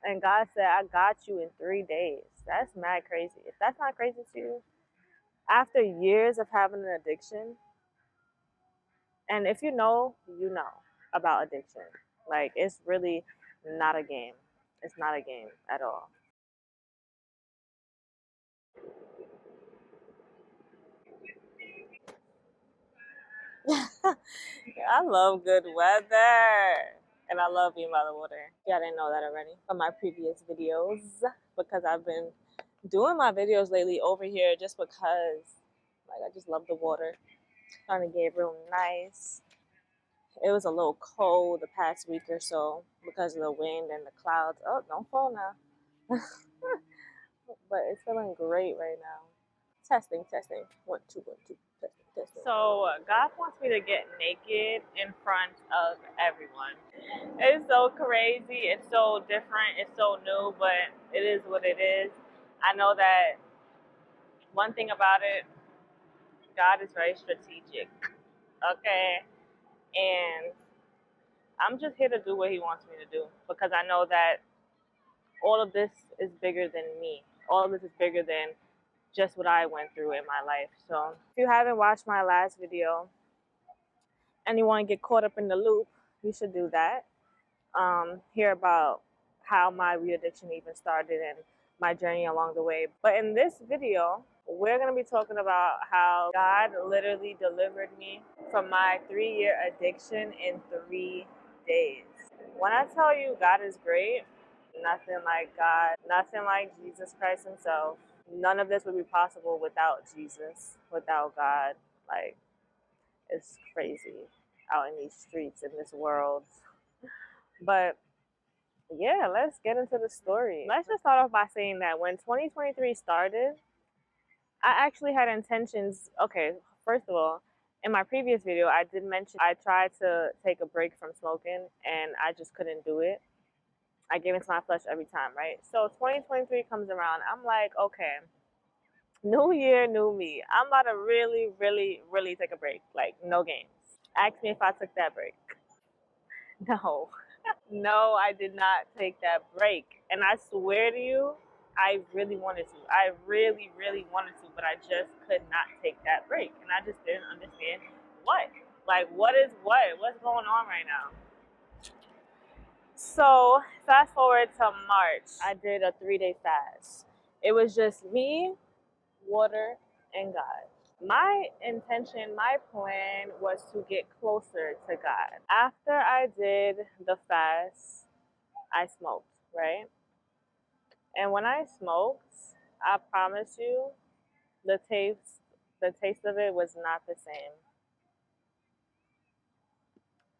And God said, I got you in 3 days. That's mad crazy. If that's not crazy to you, after years of having an addiction, and if you know about addiction. Like, it's really not a game. It's not a game at all. I love good weather. And I love being by the water. Yeah, I didn't know that already from my previous videos, because I've been doing my videos lately over here just because, like, I just love the water. Trying to get real nice. It was a little cold the past week or so because of the wind and the clouds. Oh, don't fall now. But it's feeling great right now. Testing, testing. 1, 2, 1, 2. Testing, testing. So God wants me to get naked in front of everyone. It's so crazy. It's so different. It's so new, but it is what it is. I know that one thing about it, God is very strategic. Okay? And I'm just here to do what He wants me to do, because I know that all of this is bigger than me. All of this is bigger than just what I went through in my life. So if you haven't watched my last video and you want to get caught up in the loop, you should do that. Hear about how my weed addiction even started and my journey along the way. But in this video, we're going to be talking about how God literally delivered me from my 3-year addiction in 3 days. When I tell you God is great, nothing like God, nothing like Jesus Christ Himself. None of this would be possible without Jesus, without God. Like, it's crazy out in these streets, in this world. But yeah, let's get into the story. Let's just start off by saying that when 2023 started, I actually had intentions. Okay, first of all, in my previous video, I did mention I tried to take a break from smoking and I just couldn't do it. I gave into my flesh every time, right? So 2023 comes around. I'm like, okay, new year, new me. I'm about to really, really, really take a break. Like, no games. Ask me if I took that break. No. No, I did not take that break. And I swear to you, I really wanted to. I really, really wanted to, but I just could not take that break. And I just didn't understand what. Like, what is what? What's going on right now? So, fast forward to March. I did a 3-day fast. It was just me, water, and God. My intention, my plan was to get closer to God. After I did the fast, I smoked, right? And when I smoked, I promise you, the taste of it was not the same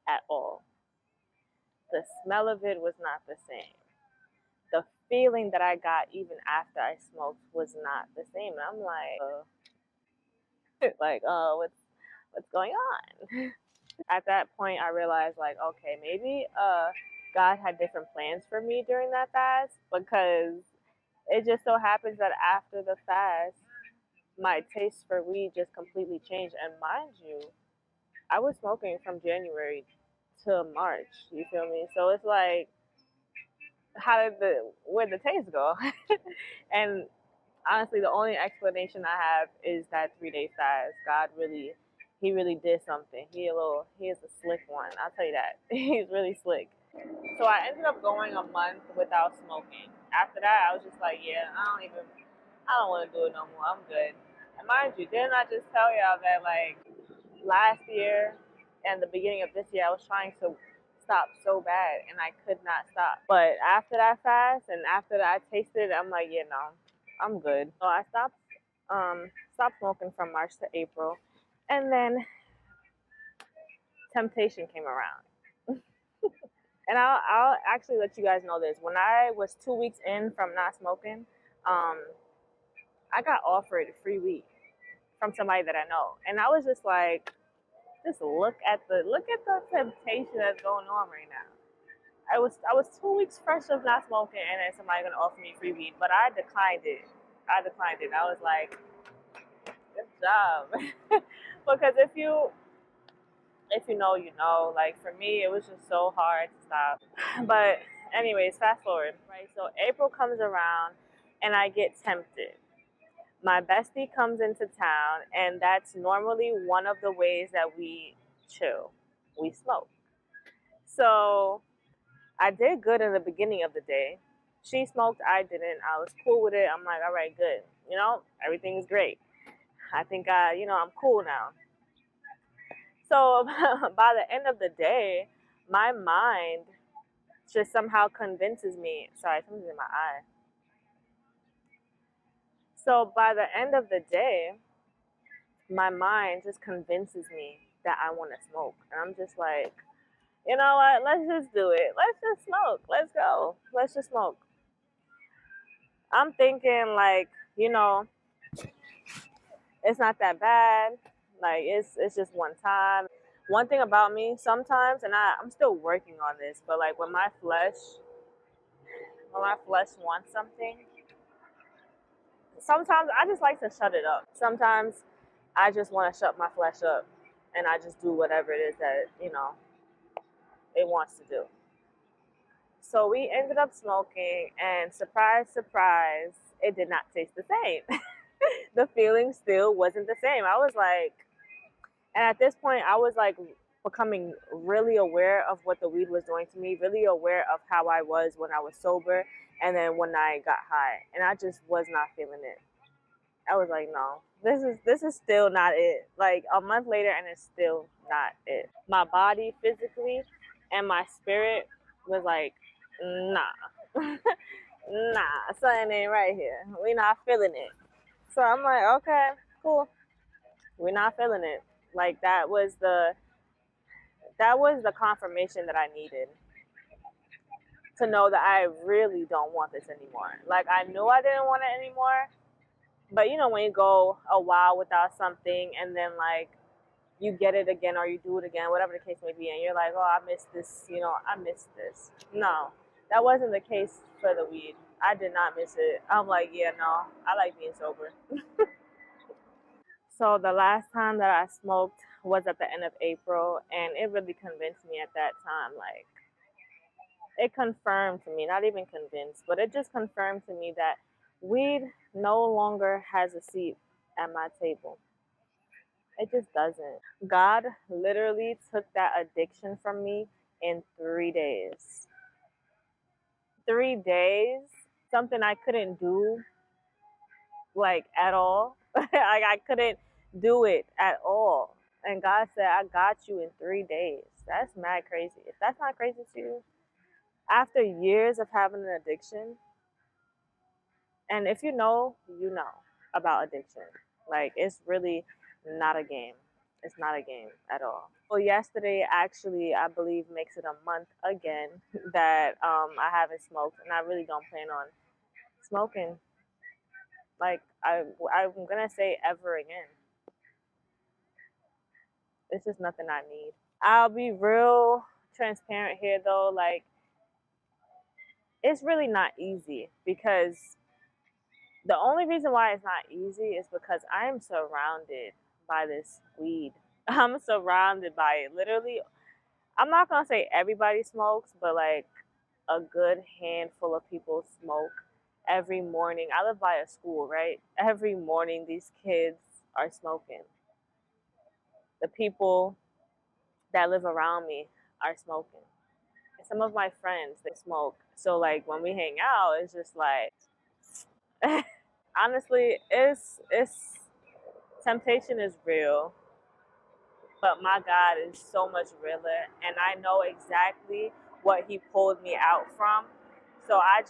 at all. The smell of it was not the same. The feeling that I got even after I smoked was not the same. And I'm like, what's going on? At that point, I realized, like, okay, maybe God had different plans for me during that fast, because it just so happens that after the fast, my taste for weed just completely changed. And mind you, I was smoking from January to March. You feel me? So it's like, where'd the taste go? And honestly, the only explanation I have is that 3-day fast. God really, He really did something. He is a slick one. I'll tell you that. He's really slick. So I ended up going a month without smoking. After that, I was just like, yeah, I don't want to do it no more. I'm good. And mind you, didn't I just tell y'all that, like, last year and the beginning of this year, I was trying to stop so bad and I could not stop. But after that fast and after that I tasted it, I'm like, yeah, no, I'm good. So I stopped smoking from March to April, and then temptation came around. And I'll actually let you guys know this. When I was 2 weeks in from not smoking, I got offered free weed from somebody that I know, and I was just like, just look at the temptation that's going on right now. I was 2 weeks fresh of not smoking, and then somebody gonna offer me free weed, but I declined it. I was like, good job, because if you know, you know. Like, for me, it was just so hard to stop. But Anyways, fast forward. Right, so April comes around and I get tempted. My bestie comes into town, and that's normally one of the ways that we chill. We smoke. So I did good in the beginning of the day. She smoked, I didn't. I was cool with it. I'm like, all right, good. Everything is great. I think I'm cool now. So by the end of the day, my mind just somehow convinces me. Sorry, something's in my eye. So by the end of the day, my mind just convinces me that I want to smoke. And I'm just like, you know what? Let's just do it. Let's just smoke. Let's go. Let's just smoke. I'm thinking like, you know, it's not that bad. Like it's just one time. One thing about me sometimes, and I'm still working on this, but like when my flesh wants something, sometimes I just like to shut it up. Sometimes I just want to shut my flesh up, and I just do whatever it is that it wants to do. So we ended up smoking, and surprise, surprise, it did not taste the same. The feeling still wasn't the same. I was like, and at this point, I was like becoming really aware of what the weed was doing to me, really aware of how I was when I was sober, and then when I got high, and I just was not feeling it. I was like, no, this is still not it. Like a month later, and it's still not it. My body physically and my spirit was like, nah, nah, something ain't right here. We not feeling it. So I'm like, okay, cool. We're not feeling it. Like that was the confirmation that I needed to know that I really don't want this anymore. Like I knew I didn't want it anymore, but when you go a while without something and then like you get it again or you do it again, whatever the case may be, and you're like, oh, I miss this, I miss this. No, that wasn't the case for the weed. I did not miss it. I'm like, yeah, no, I like being sober. So the last time that I smoked was at the end of April, and it really convinced me at that time. Like, it confirmed to me, not even convinced, but it just confirmed to me that weed no longer has a seat at my table. It just doesn't. God literally took that addiction from me in 3 days. 3 days, something I couldn't do like at all. Like I couldn't do it at all. And God said, I got you in 3 days. That's mad crazy. If that's not crazy to you, after years of having an addiction, and if you know about addiction. Like it's really not a game. It's not a game at all. Well, yesterday actually, I believe makes it a month again that I haven't smoked, and I really don't plan on smoking. Like I'm gonna say ever again. It's just nothing I need. I'll be real transparent here though. Like it's really not easy because the only reason why it's not easy is because I'm surrounded by this weed. I'm surrounded by it. Literally, I'm not gonna say everybody smokes, but like a good handful of people smoke every morning. I live by a school, right? Every morning, these kids are smoking. The people that live around me are smoking. And some of my friends, they smoke. So like when we hang out, it's just like honestly, it's temptation is real, but my God is so much realer, and I know exactly what He pulled me out from. So I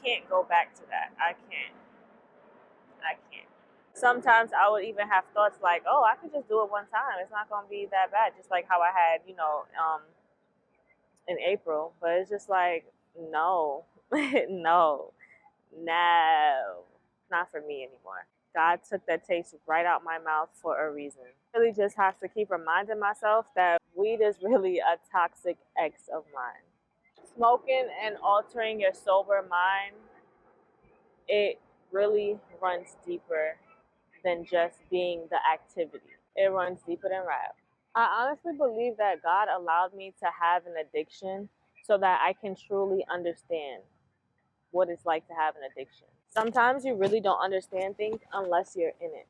can't go back to that. I can't. Sometimes I would even have thoughts like, oh, I could just do it one time. It's not gonna be that bad. Just like how I had, in April. But it's just like, no, no, no, not for me anymore. God took that taste right out my mouth for a reason. I really just have to keep reminding myself that weed is really a toxic ex of mine. Smoking and altering your sober mind, it really runs deeper than just being the activity. It runs deeper than rap. I honestly believe that God allowed me to have an addiction so that I can truly understand what it's like to have an addiction. Sometimes you really don't understand things unless you're in it.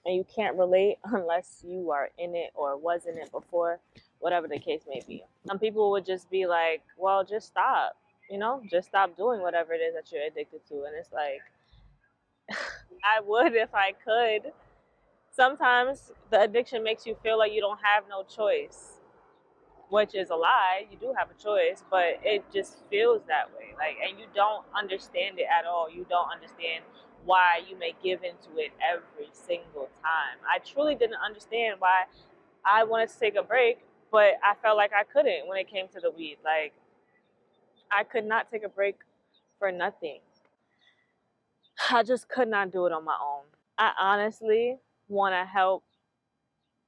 And you can't relate unless you are in it or was in it before, whatever the case may be. Some people would just be like, well, just stop, just stop doing whatever it is that you're addicted to. And it's like, I would if I could. Sometimes the addiction makes you feel like you don't have no choice, which is a lie. You do have a choice, but it just feels that way. Like, and you don't understand it at all. You don't understand why you may give into it every single time. I truly didn't understand why I wanted to take a break, but I felt like I couldn't when it came to the weed. Like, I could not take a break for nothing. I just could not do it on my own. I honestly want to help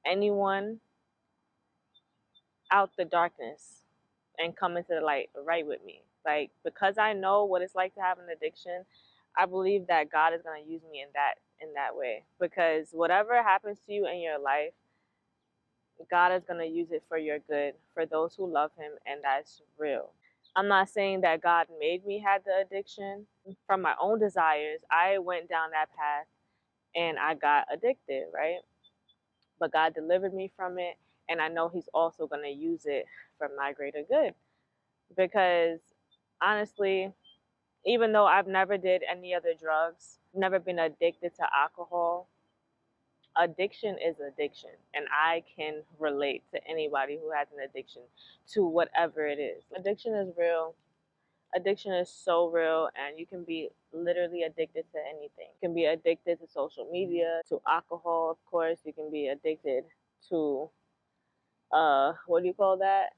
anyone out the darkness and come into the light right with me. Like, because I know what it's like to have an addiction, I believe that God is going to use me in that way. Because whatever happens to you in your life, God is going to use it for your good, for those who love him, and that's real. I'm not saying that God made me have the addiction. From my own desires, I went down that path and I got addicted, right? But God delivered me from it, and I know he's also going to use it for my greater good. Because honestly, even though I've never did any other drugs, never been addicted to alcohol, addiction is addiction, and I can relate to anybody who has an addiction to whatever it is. Addiction is real. Addiction is so real, and you can be literally addicted to anything. You can be addicted to social media, to alcohol, of course. You can be addicted to what do you call that?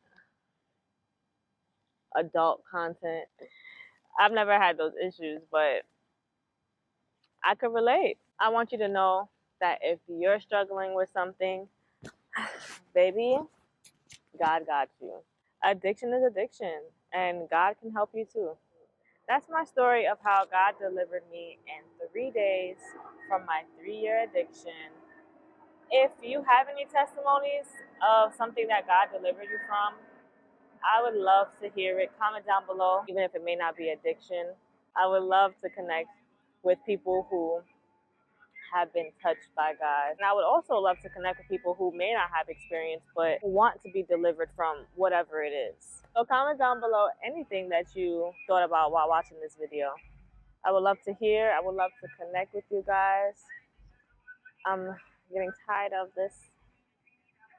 Adult content. I've never had those issues, but I could relate. I want you to know that if you're struggling with something, baby, God got you. Addiction is addiction, and God can help you too. That's my story of how God delivered me in 3 days from my 3-year addiction. If you have any testimonies of something that God delivered you from, I would love to hear it. Comment down below, even if it may not be addiction. I would love to connect with people who have been touched by God. And I would also love to connect with people who may not have experience but want to be delivered from whatever it is. So comment down below anything that you thought about while watching this video. I would love to hear. I would love to connect with you guys. I'm getting tired of this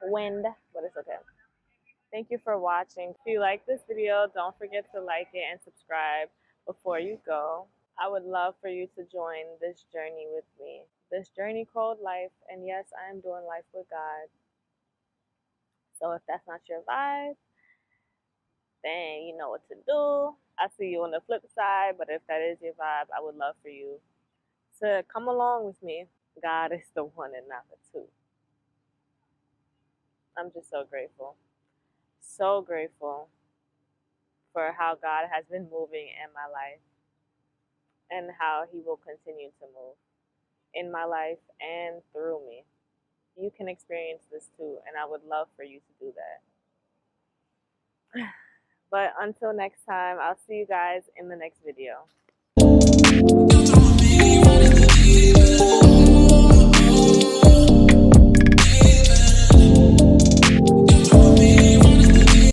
wind, but it's okay. Thank you for watching. If you like this video, don't forget to like it and subscribe before you go. I would love for you to join this journey with me. This journey called life. And yes, I am doing life with God. So if that's not your vibe, then you know what to do. I'll see you on the flip side. But if that is your vibe, I would love for you to come along with me. God is the one and not the two. I'm just so grateful. So grateful for how God has been moving in my life and how he will continue to move in my life and through me. You can experience this too, and I would love for you to do that. But until next time, I'll see you guys in the next video.